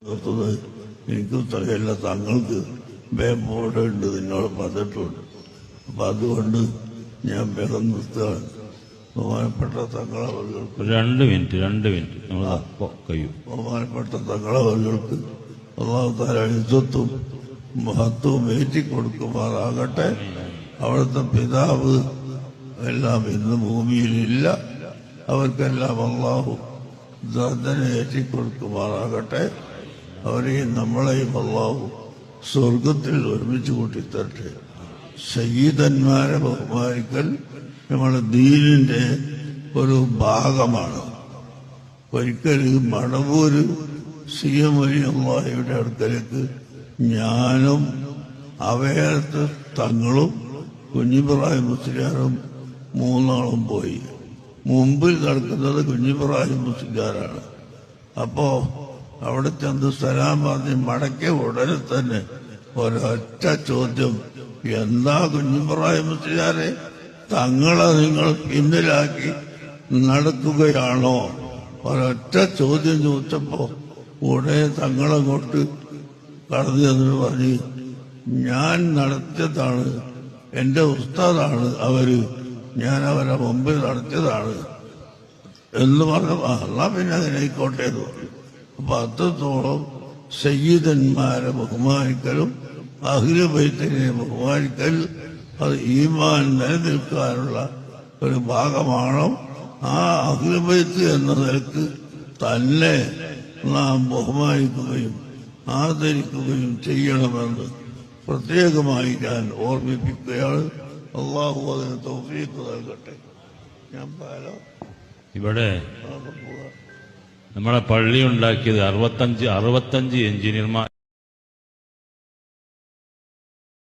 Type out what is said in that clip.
നിർത്തുന്നത് എനിക്കും തകയില്ല, തങ്ങൾക്ക് ബോർഡുണ്ട്, നിന്നോട് പറഞ്ഞിട്ടുണ്ട്. അപ്പം അതുകൊണ്ട് ഞാൻ വേഗം നിർത്തുകയാണ്. ബഹുമാനപ്പെട്ട തങ്ങളവർക്ക് 2 മിനിറ്റ് കഴിയും. ബഹുമാനപ്പെട്ട തങ്ങളവർക്ക് അല്ലാഹു തആല ഇസ്സത്തും മഹത്വവും ഏറ്റിക്കൊടുക്കുമാറാകട്ടെ. അവിടുത്തെ പിതാവ് എല്ലാം ഇന്ന് ഭൂമിയിലില്ല. അവർക്കെല്ലാം അല്ലാഹു ദർജനെ ഏറ്റിക്കൊടുക്കുമാറാകട്ടെ. അവരെയും നമ്മളെയും അല്ലാഹു സ്വർഗത്തിൽ ഒരുമിച്ച് കൂട്ടിത്തരട്ടെ. സയ്യിദന്മാരെ ബഹുമാനിക്കൽ നമ്മുടെ ദീനിന്റെ ഒരു ഭാഗമാണ്. ഒരിക്കൽ മടവൂര് CM വലിയുള്ളാഹിയുടെ അടുക്കലേക്ക് ഞാനും അവയത്ത് തങ്ങളും കുഞ്ഞിബ്രാഹിം മുസ്ലിയാരും 3 ആളും പോയി. മുമ്പിൽ നടക്കുന്നത് കുഞ്ഞിബ്രാഹിം മുസ്ലിയാരാണ്. അപ്പോ അവിടെ ചെന്ന് സലാം പറഞ്ഞ് മടക്കിയ ഉടനെ തന്നെ ഒരൊറ്റ ചോദ്യം, എന്താ കുഞ്ഞിബ്രാഹിം മുസ്ലിയാരെ, തങ്ങളെ നിങ്ങൾ പിന്നിലാക്കി നടക്കുകയാണോ? ഒരൊറ്റ ചോദ്യം ചോദിച്ചപ്പോ ഉടനെ തങ്ങളങ്ങോട്ട് കടന്നു ചെന്നിട്ട് പറഞ്ഞ്, ഞാൻ നടത്തിയതാണ്, എന്റെ ഉസ്താദാണ് അവര്, ഞാൻ അവരെ മുമ്പിൽ നടത്തിയതാണ് എന്ന് പറഞ്ഞു. എന്നാ പിന്നെ അതിനായിക്കോട്ടെ എന്ന് പറഞ്ഞു. അപ്പൊ അത്രത്തോളം സയ്യിദന്മാരെ ബഹുമാനിക്കലും അഹ്ലു ബൈത്തിനെ ബഹുമാനിക്കൽ അത് ഈമാൻ നിലനിൽക്കാനുള്ള ഒരു ഭാഗമാണ്. ആ അഹ്ലു ബൈത്ത് എന്ന നിലക്ക് തന്നെ നാം ബഹുമാനിക്കുകയും ആദരിക്കുകയും ചെയ്യണമെന്ന് പ്രത്യേകമായി ഞാൻ ഓർമ്മിപ്പിക്കുകയാണ്. അള്ളാഹു അതിന് തൗഫീഖ് നൽകട്ടെ. ഞാൻ ഇവിടെ നമ്മളെ പള്ളി ഉണ്ടാക്കിയത് 65 എഞ്ചിനീയർമാർ